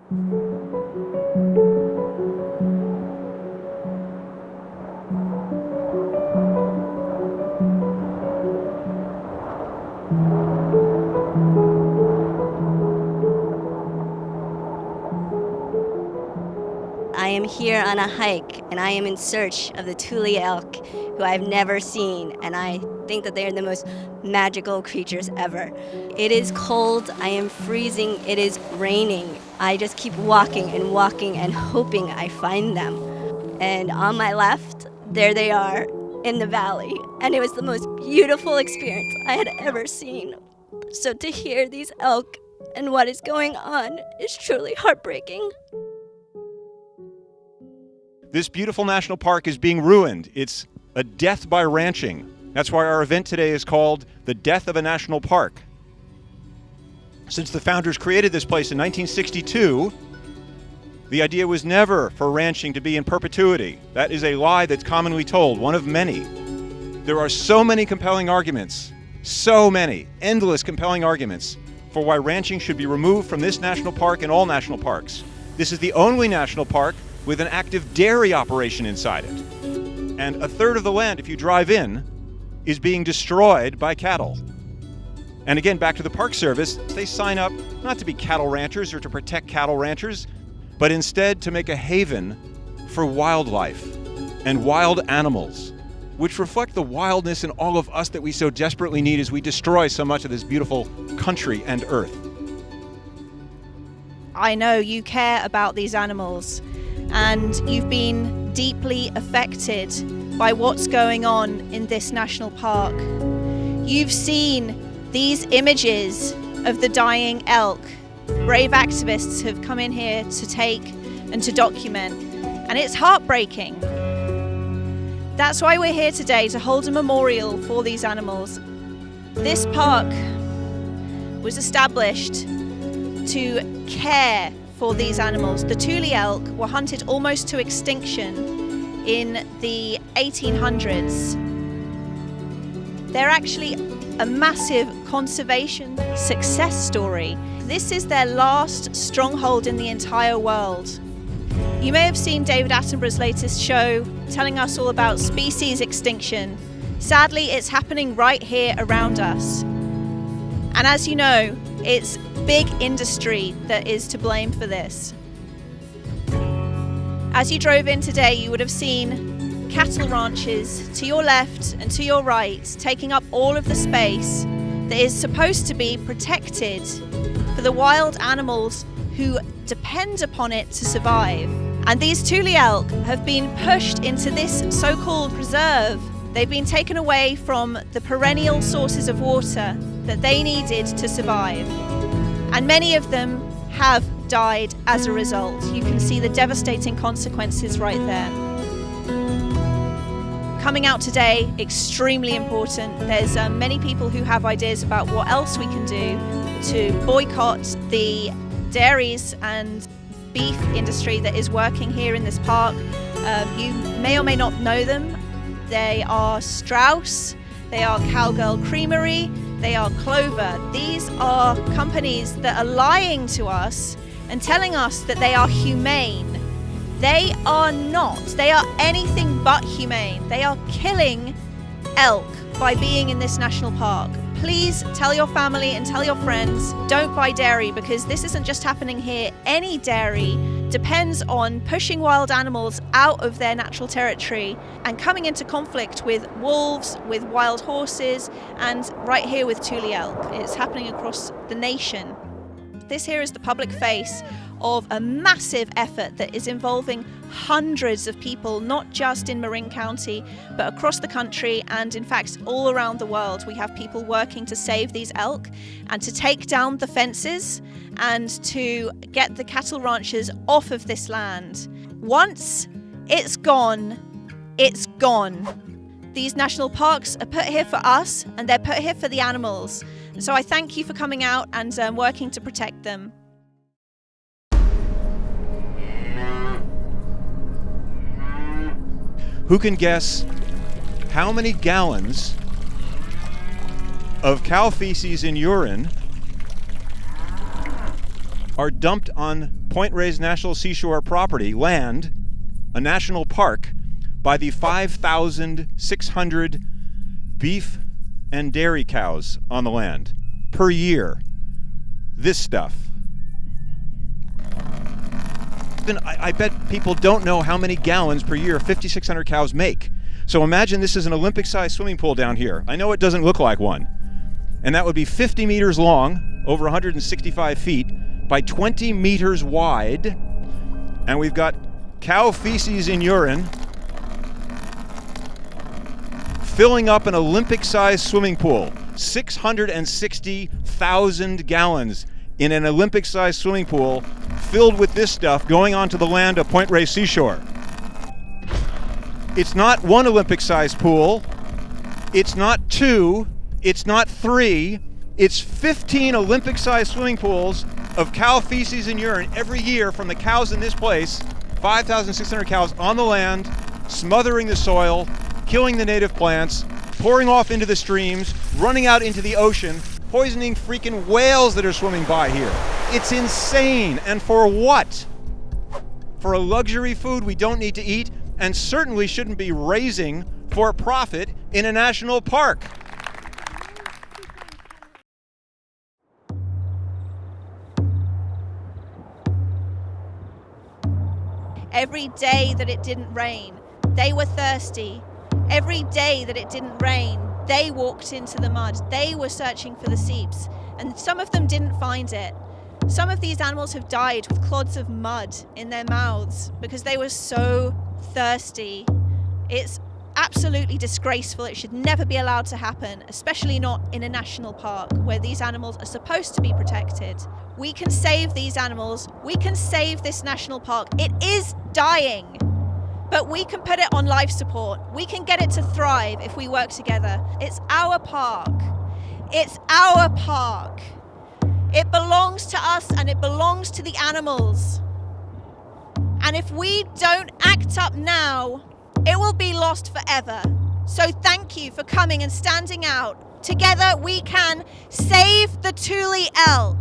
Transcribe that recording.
I am here on a hike, and I am in search of the Tule Elk, who I've never seen, and I think that they are the most magical creatures ever. It is cold, I am freezing, it is raining. I just keep walking and hoping I find them. And on my left, there they are in the valley, and it was the most beautiful experience I had ever seen. So to hear these elk and what is going on is truly heartbreaking. This beautiful national park is being ruined. It's a death by ranching. That's why our event today is called The Death of a National Park. Since the founders created this place in 1962, the idea was never for ranching to be in perpetuity. That is a lie that's commonly told, one of many. There are so many compelling arguments, so many, endless compelling arguments for why ranching should be removed from this national park and all national parks. This is the only national park with an active dairy operation inside it. And a third of the land, if you drive in, is being destroyed by cattle. And again, back to the Park Service, they sign up not to be cattle ranchers or to protect cattle ranchers, but instead to make a haven for wildlife and wild animals, which reflect the wildness in all of us that we so desperately need as we destroy so much of this beautiful country and earth. I know you care about these animals, and you've been deeply affected by what's going on in this national park. You've seen these images of the dying elk. Brave activists have come in here to take and to document, and it's heartbreaking. That's why we're here today, to hold a memorial for these animals. This park was established to care for these animals. The Tule elk were hunted almost to extinction in the 1800s. They're actually a massive conservation success story. This is their last stronghold in the entire world. You may have seen David Attenborough's latest show telling us all about species extinction. Sadly, it's happening right here around us. And as you know, it's big industry that is to blame for this. As you drove in today, you would have seen cattle ranches to your left and to your right, taking up all of the space that is supposed to be protected for the wild animals who depend upon it to survive. And these Tule elk have been pushed into this so-called preserve. They've been taken away from the perennial sources of water that they needed to survive. And many of them have died as a result. You can see the devastating consequences right there. Coming out today, extremely important. There's many people who have ideas about what else we can do to boycott the dairies and beef industry that is working here in this park. You may or may not know them. They are Strauss, they are Cowgirl Creamery, they are Clover. These are companies that are lying to us and telling us that they are humane. They are not. They are anything but humane. They are killing elk by being in this national park. Please tell your family and tell your friends, don't buy dairy, because this isn't just happening here. Any dairy depends on pushing wild animals out of their natural territory and coming into conflict with wolves, with wild horses, and right here with Tule elk. It's happening across the nation. This here is the public face of a massive effort that is involving hundreds of people, not just in Marin County, but across the country, and in fact all around the world. We have people working to save these elk and to take down the fences and to get the cattle ranchers off of this land. Once it's gone, it's gone. These national parks are put here for us, and they're put here for the animals. So I thank you for coming out and working to protect them. Who can guess how many gallons of cow feces and urine are dumped on Point Reyes National Seashore property, land, a national park, by the 5,600 beef and dairy cows on the land per year. This stuff. I bet people don't know how many gallons per year 5,600 cows make. So imagine this is an Olympic-sized swimming pool down here. I know it doesn't look like one. And that would be 50 meters long, over 165 feet, by 20 meters wide. And we've got cow feces and urine filling up an Olympic-sized swimming pool. 660,000 gallons in an Olympic-sized swimming pool filled with this stuff going onto the land of Point Reyes Seashore. It's not one Olympic-sized pool, it's not two, it's not three, it's 15 Olympic-sized swimming pools of cow feces and urine every year from the cows in this place, 5,600 cows on the land, smothering the soil, killing the native plants, pouring off into the streams, running out into the ocean, poisoning freaking whales that are swimming by here. It's insane. And for what? For a luxury food we don't need to eat and certainly shouldn't be raising for profit in a national park. Every day that it didn't rain, they were thirsty. Every day that it didn't rain, they walked into the mud. They were searching for the seeps, and some of them didn't find it. Some of these animals have died with clods of mud in their mouths because they were so thirsty. It's absolutely disgraceful. It should never be allowed to happen, especially not in a national park where these animals are supposed to be protected. We can save these animals. We can save this national park. It is dying. But we can put it on life support. We can get it to thrive if we work together. It's our park. It's our park. It belongs to us and it belongs to the animals. And if we don't act up now, it will be lost forever. So thank you for coming and standing out. Together we can save the Tule elk.